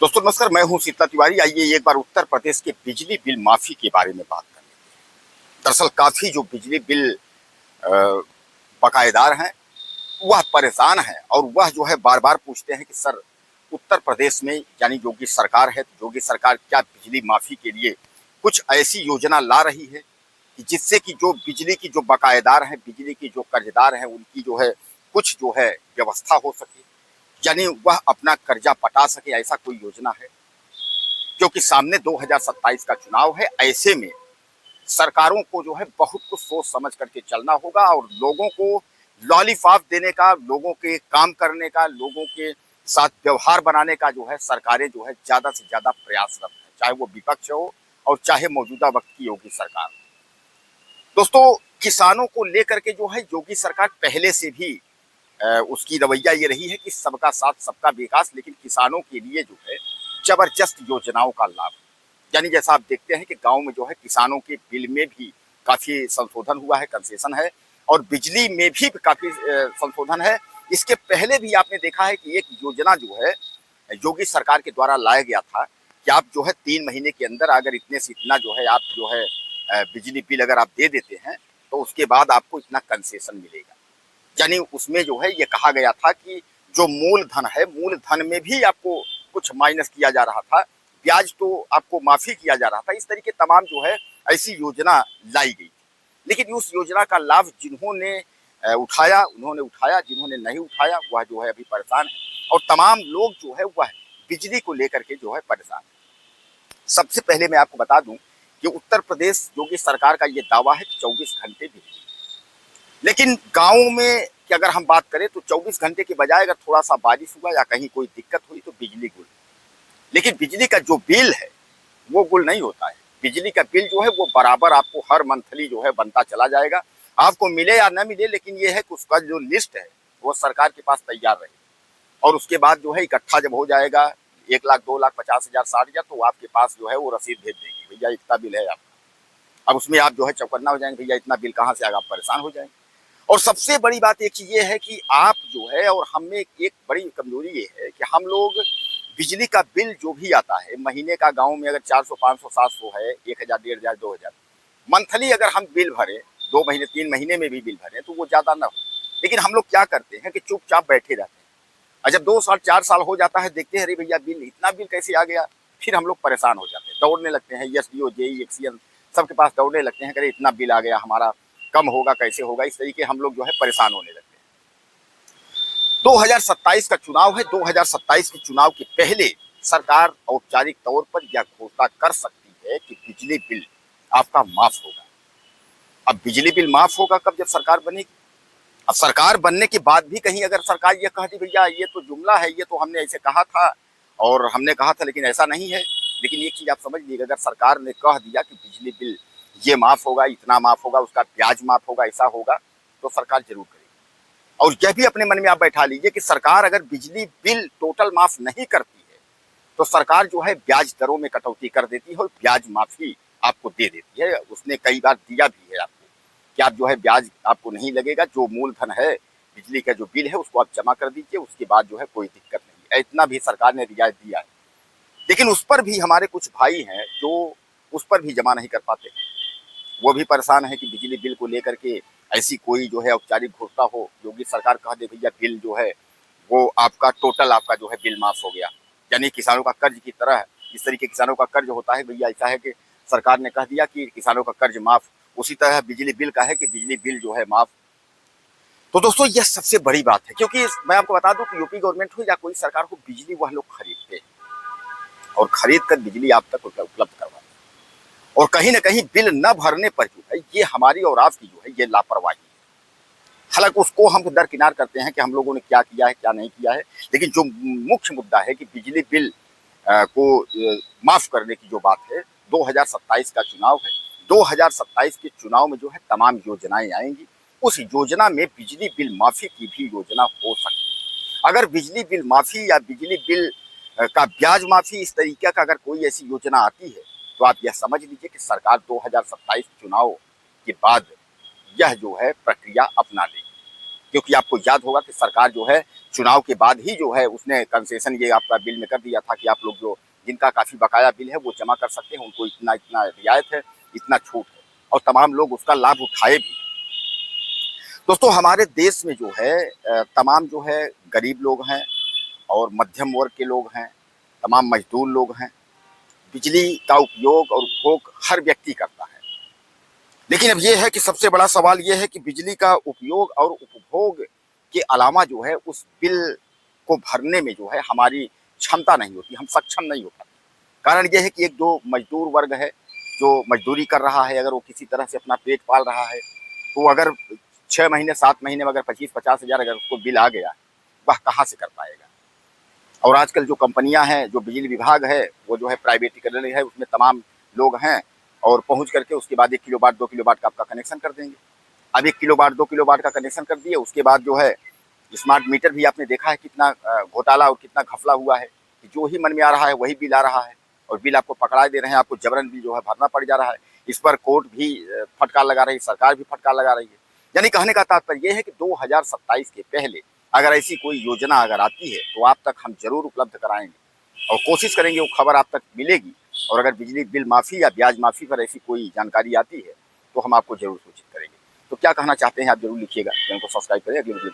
दोस्तों नमस्कार, मैं हूं सीता तिवारी। आइए एक बार उत्तर प्रदेश के बिजली बिल माफी के बारे में बात कर लेते हैं। दरअसल काफी जो बिजली बिल अ, बकायेदार हैं वह परेशान हैं और वह जो है बार बार पूछते हैं कि सर उत्तर प्रदेश में यानी योगी सरकार है, तो योगी सरकार क्या बिजली माफी के लिए कुछ ऐसी योजना ला रही है कि जिससे कि जो बिजली की जो बकायेदार हैं, बिजली की जो कर्जदार हैं, उनकी जो है कुछ जो है व्यवस्था हो सके, यानी वह अपना कर्जा पटा सके। ऐसा कोई योजना है? क्योंकि सामने 2027 का चुनाव है। ऐसे में सरकारों को जो है बहुत कुछ सोच समझ करके चलना होगा और लोगों को लॉलीपॉप देने का, लोगों के काम करने का, लोगों के साथ व्यवहार बनाने का जो है सरकारें जो है ज्यादा से ज्यादा प्रयासरत है, चाहे वो विपक्ष हो और चाहे मौजूदा वक्त की योगी सरकार हो। दोस्तों किसानों को लेकर के जो है योगी सरकार पहले से भी उसकी रवैया ये रही है कि सबका साथ सबका विकास, लेकिन किसानों के लिए जो है जबरदस्त योजनाओं का लाभ। यानी जैसा आप देखते हैं कि गांव में जो है किसानों के बिल में भी काफी संशोधन हुआ है, कंसेशन है, और बिजली में भी काफी संशोधन है। इसके पहले भी आपने देखा है कि एक योजना जो है योगी सरकार के द्वारा लाया गया था कि आप जो है 3 महीने के अंदर अगर इतने से इतना जो है आप जो है बिजली बिल अगर आप दे देते हैं तो उसके बाद आपको इतना कंसेशन मिलेगा। यानी उसमें जो है ये कहा गया था कि जो मूलधन है, मूलधन में भी आपको कुछ माइनस किया जा रहा था, ब्याज तो आपको माफी किया जा रहा था। इस तरीके तमाम जो है ऐसी योजना लाई गई थी। लेकिन उस योजना का लाभ जिन्होंने उठाया उन्होंने उठाया, जिन्होंने नहीं उठाया वह जो है अभी परेशान है और तमाम लोग जो है वह बिजली को लेकर के जो है परेशान है। सबसे पहले मैं आपको बता दूं कि उत्तर प्रदेश योगी सरकार का ये दावा है कि 24 घंटे बिजली, लेकिन गाँव में कि अगर हम बात करें तो 24 घंटे के बजाय अगर थोड़ा सा बारिश हुआ या कहीं कोई दिक्कत हुई तो बिजली गुल। लेकिन बिजली का जो बिल है वो गुल नहीं होता है। बिजली का बिल जो है वो बराबर आपको हर मंथली जो है बनता चला जाएगा, आपको मिले या न मिले, लेकिन ये है कि उसका जो लिस्ट है वो सरकार के पास तैयार रहे और उसके बाद जो है इकट्ठा जब हो जाएगा 1 लाख 2 लाख 50,000 60,000 तो आपके पास जो है वो रसीद भेज देगी, भैया इतना बिल है आपका। अब उसमें आप जो है चौकन्ना हो जाएंगे, भैया इतना बिल कहाँ से आएगा, आप परेशान हो जाएंगे। और सबसे बड़ी बात एक चीज ये है कि आप जो है और हम में एक बड़ी कमजोरी ये है कि हम लोग बिजली का बिल जो भी आता है महीने का, गांव में अगर 400 500 700 है, 1,000 1,500 2,000 मंथली अगर हम बिल भरें, 2 महीने 3 महीने में भी बिल भरें तो वो ज्यादा ना हो। लेकिन हम लोग क्या करते हैं कि चुपचाप बैठे रहते हैं और जब 2 साल 4 साल हो जाता है देखते हैं अरे भैया बिल इतना बिल कैसे आ गया, फिर हम लोग परेशान हो जाते हैं, दौड़ने लगते हैं, एसडीओ जेई एक्सीएन सबके पास दौड़ने लगते हैं, अरे इतना बिल आ गया हमारा, कम होगा कैसे होगा, इस तरीके हम लोग जो है परेशान होने लगते हैं। 2027 का चुनाव है, 2027 के चुनाव के पहले सरकार औपचारिक तौर पर यह घोषणा कर सकती है कि बिजली बिल आपका माफ होगा। अब बिजली बिल माफ होगा कब? जब सरकार बनेगी। अब सरकार बनने के बाद भी कहीं अगर सरकार ये कह दी भैया ये तो जुमला है, ये तो हमने ऐसे कहा था और हमने कहा था लेकिन ऐसा नहीं है। लेकिन एक चीज आप समझ लीजिए, अगर सरकार ने कह दिया कि बिजली बिल ये माफ होगा, इतना माफ होगा, उसका ब्याज माफ होगा, ऐसा होगा, तो सरकार जरूर करेगी। और यह भी अपने मन में आप बैठा लीजिए कि सरकार अगर बिजली बिल टोटल माफ नहीं करती है तो सरकार जो है ब्याज दरों में कटौती कर देती है और ब्याज माफी आपको दे देती है। उसने कई बार दिया भी है आपको कि आप जो है ब्याज आपको नहीं लगेगा, जो मूलधन है बिजली का जो बिल है उसको आप जमा कर दीजिए, उसके बाद जो है कोई दिक्कत नहीं है। इतना भी सरकार ने रियायत दिया है, लेकिन उस पर भी हमारे कुछ भाई हैं जो उस पर भी जमा नहीं कर पाते। वो भी परेशान है कि बिजली बिल को लेकर के ऐसी कोई जो है औपचारिक घोषणा हो, योगी सरकार कह दे भैया बिल जो है वो आपका टोटल आपका जो है बिल माफ हो गया, यानी किसानों का कर्ज की तरह है। इस तरीके किसानों का कर्ज होता है भैया, ऐसा है कि सरकार ने कह दिया कि किसानों का कर्ज माफ, उसी तरह बिजली बिल का है कि बिजली बिल जो है माफ। तो दोस्तों यह सबसे बड़ी बात है, क्योंकि मैं आपको बता दूं कि यूपी गवर्नमेंट हो या कोई सरकार हो, बिजली वह लोग खरीदते हैं और खरीद कर बिजली आप तक उपलब्ध करवाते हैं। और कहीं ना कहीं बिल न भरने पर जो है ये हमारी और आपकी जो है ये लापरवाही है। हालांकि उसको हम दरकिनार करते हैं कि हम लोगों ने क्या किया है क्या नहीं किया है, लेकिन जो मुख्य मुद्दा है कि बिजली बिल को माफ करने की जो बात है, 2027 का चुनाव है, 2027 के चुनाव में जो है तमाम योजनाएं आएंगी, उस योजना में बिजली बिल माफी की भी योजना हो सकती है। अगर बिजली बिल माफी या बिजली बिल का ब्याज माफी, इस तरीके का अगर कोई ऐसी योजना आती है तो आप यह समझ लीजिए कि सरकार 2027 चुनाव के बाद यह जो है प्रक्रिया अपना लेगी। क्योंकि आपको याद होगा कि सरकार जो है चुनाव के बाद ही जो है उसने कंसेशन ये आपका बिल में कर दिया था कि आप लोग जो जिनका काफ़ी बकाया बिल है वो जमा कर सकते हैं, उनको इतना इतना रियायत है, इतना छूट है, और तमाम लोग उसका लाभ उठाए भी। दोस्तों हमारे देश में जो है तमाम जो है गरीब लोग हैं और मध्यम वर्ग के लोग हैं, तमाम मजदूर लोग हैं। बिजली का उपयोग और उपभोग हर व्यक्ति करता है, लेकिन अब ये है कि सबसे बड़ा सवाल ये है कि बिजली का उपयोग और उपभोग के अलावा जो है उस बिल को भरने में जो है हमारी क्षमता नहीं होती, हम सक्षम नहीं हो पाते। कारण ये है कि एक जो मजदूर वर्ग है जो मजदूरी कर रहा है, अगर वो किसी तरह से अपना पेट पाल रहा है, तो अगर 6 महीने 7 महीने में अगर 25-50 हज़ार अगर उसको बिल आ गया, वह कहाँ से कर पाएगा। और आजकल जो कंपनियां हैं, जो बिजली विभाग है, वो जो है प्राइवेटीकरण है, उसमें तमाम लोग हैं और पहुंच करके उसके बाद 1 किलोवाट 2 किलोवाट का आपका कनेक्शन कर देंगे। अब 1 किलोवाट 2 किलोवाट का कनेक्शन कर दिए, उसके बाद जो है स्मार्ट मीटर भी आपने देखा है कितना घोटाला और कितना घपला हुआ है कि जो ही मन में आ रहा है वही बिल आ रहा है और बिल आपको पकड़ा दे रहे हैं, आपको जबरन भी जो है भरना पड़ जा रहा है। इस पर कोर्ट भी फटकार लगा रही है, सरकार भी फटकार लगा रही है। यानी कहने का तात्पर्य यह है कि 2027 के पहले अगर ऐसी कोई योजना अगर आती है तो आप तक हम जरूर उपलब्ध कराएंगे और कोशिश करेंगे वो खबर आप तक मिलेगी। और अगर बिजली बिल माफ़ी या ब्याज माफ़ी पर ऐसी कोई जानकारी आती है तो हम आपको जरूर सूचित करेंगे। तो क्या कहना चाहते हैं आप जरूर लिखिएगा, चैनल को सब्सक्राइब करें, अगले वीडियो